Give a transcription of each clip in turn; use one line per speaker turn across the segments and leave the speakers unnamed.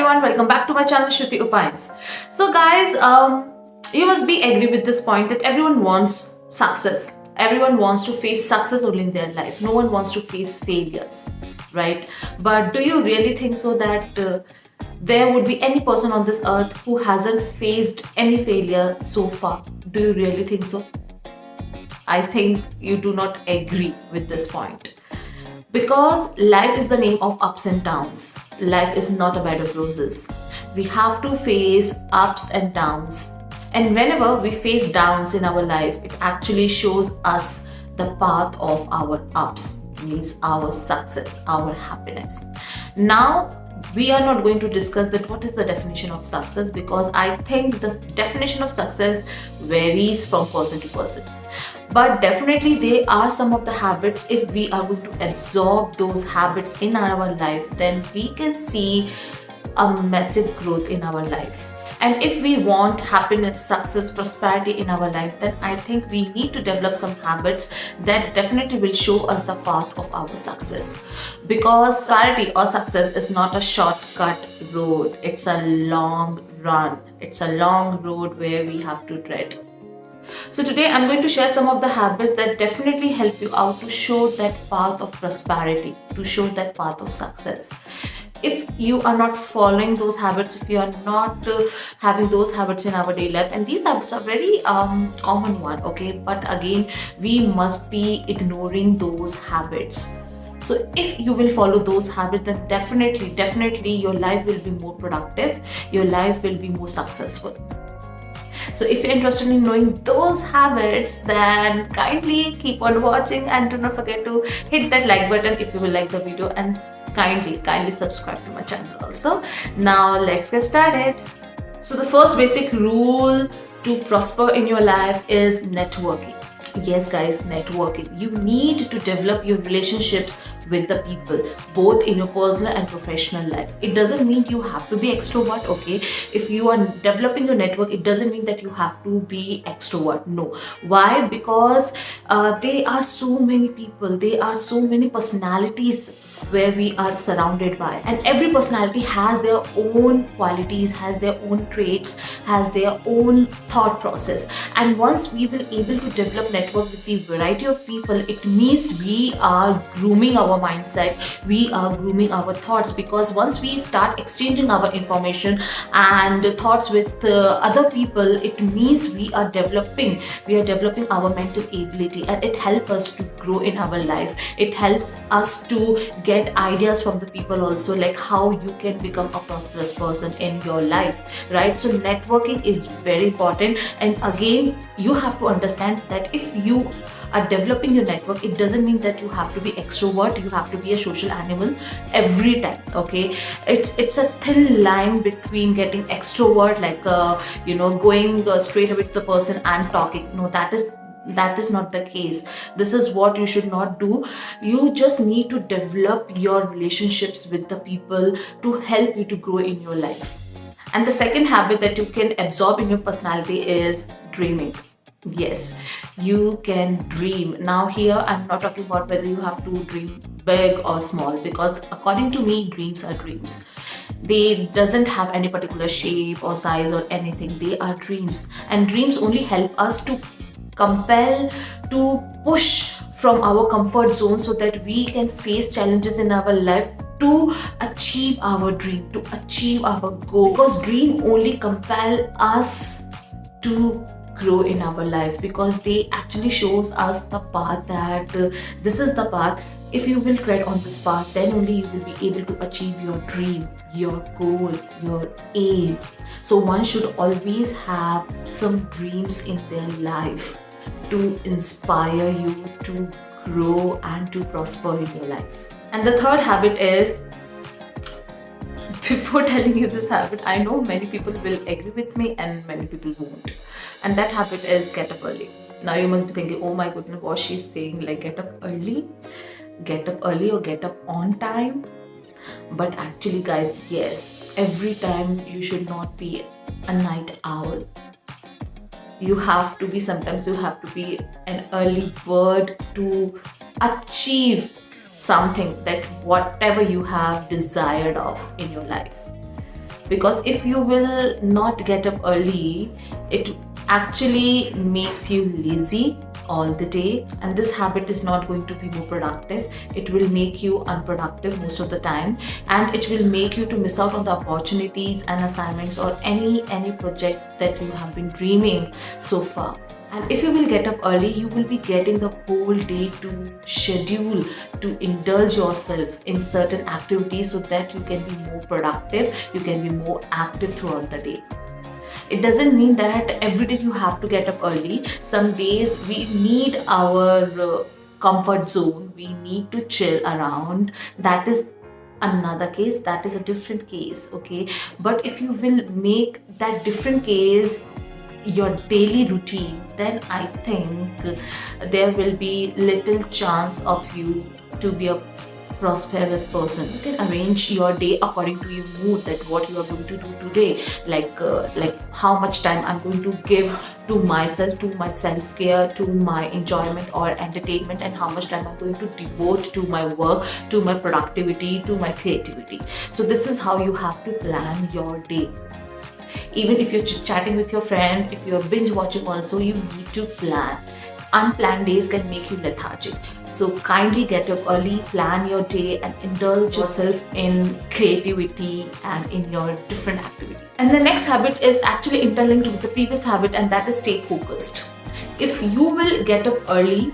everyone, welcome back to my channel Shruti Upines. So guys, you must be agree with this point that everyone wants success. Everyone wants to face success only in their life. No one wants to face failures, right? But do you really think so that there would be any person on this earth who hasn't faced any failure so far? Do you really think so? I think you do not agree with this point. Because life is the name of ups and downs. Life is not a bed of roses. We have to face ups and downs. And whenever we face downs in our life, it actually shows us the path of our ups, means our success, our happiness. Now, we are not going to discuss that what is the definition of success, because I think the definition of success varies from person to person. But definitely there are some of the habits, if we are going to absorb those habits in our life, then we can see a massive growth in our life. And if we want happiness, success, prosperity in our life, then I think we need to develop some habits that definitely will show us the path of our success. Because prosperity or success is not a shortcut road, it's a long run, it's a long road where we have to tread. So today I'm going to share some of the habits that definitely help you out to show that path of prosperity, to show that path of success. If you are not following those habits, if you are not having those habits in our daily life, and these habits are very common one, okay, but again we must be ignoring those habits. So if you will follow those habits, then definitely your life will be more productive, your life will be more successful. So if you're interested in knowing those habits, then kindly keep on watching and do not forget to hit that like button if you will like the video, and kindly subscribe to my channel also. Now let's get started. So the first basic rule to prosper in your life is networking. Yes guys, networking. You need to develop your relationships with the people, both in your personal and professional life. It doesn't mean you have to be extrovert, okay? If you are developing your network, it doesn't mean that you have to be extrovert. No. Why? Because there are so many people, there are so many personalities where we are surrounded by, and every personality has their own qualities, has their own traits, has their own thought process. And once we will able to develop network with the variety of people, it means we are grooming our mindset, we are grooming our thoughts, because once we start exchanging our information and thoughts with other people, it means we are developing our mental ability, and it helps us to grow in our life. It helps us to get ideas from the people also, like how you can become a prosperous person in your life, right? So networking is very important. And again, you have to understand that if you are developing your network, it doesn't mean that you have to be extrovert, you have to be a social animal every time, okay? It's a thin line between getting extrovert, like going straight with the person and talking. No, that is not the case. This is what you should not do. You just need to develop your relationships with the people to help you to grow in your life. And the second habit that you can absorb in your personality is dreaming. Yes, you can dream. Now here I'm not talking about whether you have to dream big or small, because according to me, dreams are dreams. They doesn't have any particular shape or size or anything. They are dreams, and dreams only help us to compel, to push from our comfort zone, so that we can face challenges in our life to achieve our dream, to achieve our goal. Because dream only compel us to grow in our life, because they actually shows us the path, that this is the path. If you will tread on this path, then only you will be able to achieve your dream, your goal, your aim. So one should always have some dreams in their life to inspire you to grow and to prosper in your life. And the third habit is, before telling you this habit, I know many people will agree with me and many people won't. And that habit is get up early. Now you must be thinking, oh my goodness, what she's saying, like get up early? Get up early or get up on time? But actually guys, yes, every time you should not be a night owl. Sometimes you have to be an early bird to achieve something, that whatever you have desired of in your life. because if you will not get up early, it actually makes you lazy all the day, and this habit is not going to be more productive. It will make you unproductive most of the time, and it will make you to miss out on the opportunities and assignments or any project that you have been dreaming so far. And if you will get up early, you will be getting the whole day to schedule, to indulge yourself in certain activities so that you can be more productive, you can be more active throughout the day. It doesn't mean that every day you have to get up early. Some days we need our comfort zone, we need to chill around. That is another case, that is a different case, okay? But if you will make that different case your daily routine, then I think there will be little chance of you to be a prosperous person. You can arrange your day according to your mood, that what you are going to do today, like how much time I'm going to give to myself, to my self-care, to my enjoyment or entertainment, and how much time I'm going to devote to my work, to my productivity, to my creativity. So this is how you have to plan your day. Even if you're chatting with your friend, if you're binge watching also, you need to plan. Unplanned days can make you lethargic. So kindly get up early, plan your day, and indulge yourself in creativity and in your different activities. And the next habit is actually interlinked with the previous habit, and that is stay focused. If you will get up early,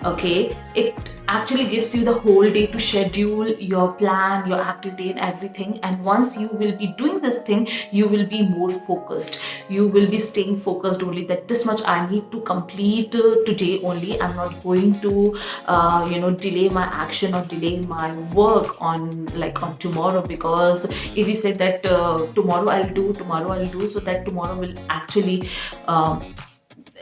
okay, it actually gives you the whole day to schedule your plan, your activity and everything. And once you will be doing this thing, you will be more focused. You will be staying focused only, that this much I need to complete today only. I'm not going to delay my action or delay my work on tomorrow, because if you said that tomorrow I'll do, so that tomorrow will actually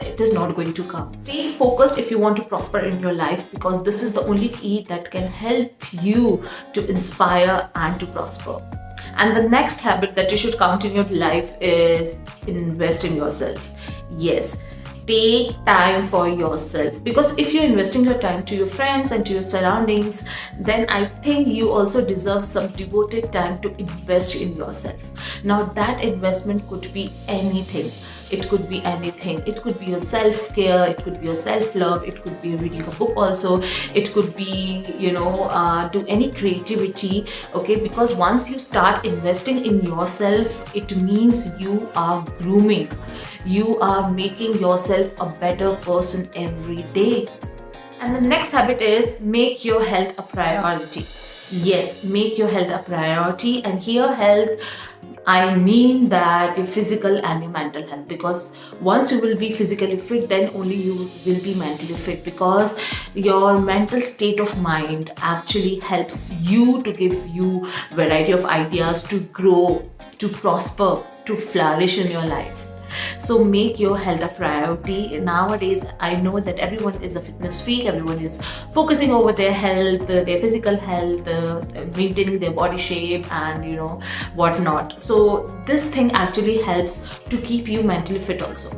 it is not going to come. Stay focused if you want to prosper in your life, because this is the only key that can help you to inspire and to prosper. And the next habit that you should count in your life is invest in yourself. Yes, take time for yourself, because if you're investing your time to your friends and to your surroundings, then I think you also deserve some devoted time to invest in yourself. Now that investment could be anything. It could be anything. It could be your self-care, it could be your self-love, it could be reading a book also, it could be do any creativity, okay? Because once you start investing in yourself, it means you are grooming, you are making yourself a better person every day. And the next habit is make your health a priority. Yes, make your health a priority. And here health, I mean that your physical and your mental health, because once you will be physically fit, then only you will be mentally fit, because your mental state of mind actually helps you to give you variety of ideas to grow, to prosper, to flourish in your life. So make your health a priority. Nowadays, I know that everyone is a fitness freak, everyone is focusing over their health, their physical health, maintaining their body shape and whatnot. So this thing actually helps to keep you mentally fit also.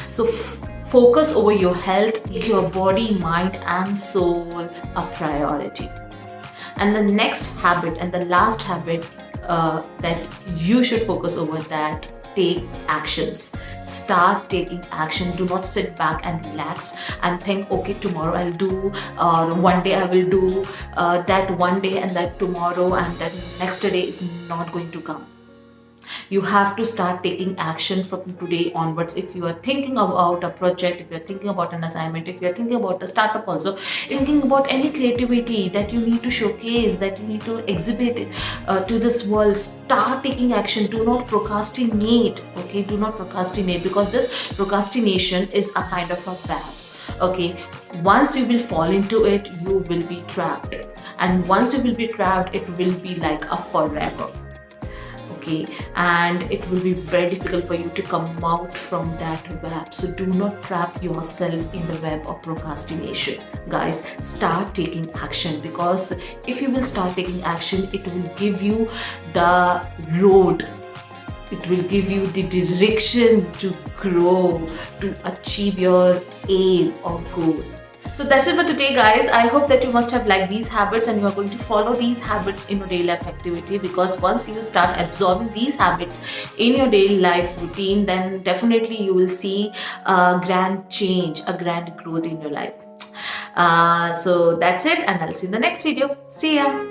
So focus over your health, make your body, mind and soul a priority. And the next habit and the last habit that you should focus over, that take actions. Start taking action. Do not sit back and relax and think, okay, tomorrow I'll do, or one day I will do, that one day and that tomorrow and that next day is not going to come. You have to start taking action from today onwards. If you are thinking about a project, if you're thinking about an assignment, if you're thinking about a startup also, if you're thinking about any creativity that you need to showcase, that you need to exhibit to this world, start taking action. Do not procrastinate, okay? Do not procrastinate, because this procrastination is a kind of a trap, okay? Once you will fall into it, you will be trapped, and once you will be trapped, it will be like a forever. Okay, and it will be very difficult for you to come out from that web. So do not trap yourself in the web of procrastination. Guys, start taking action, because if you will start taking action, it will give you the road, it will give you the direction to grow, to achieve your aim or goal. So that's it for today, guys. I hope that you must have liked these habits and you are going to follow these habits in your daily life activity, because once you start absorbing these habits in your daily life routine, then definitely you will see a grand change, a grand growth in your life. So that's it, and I'll see you in the next video. See ya.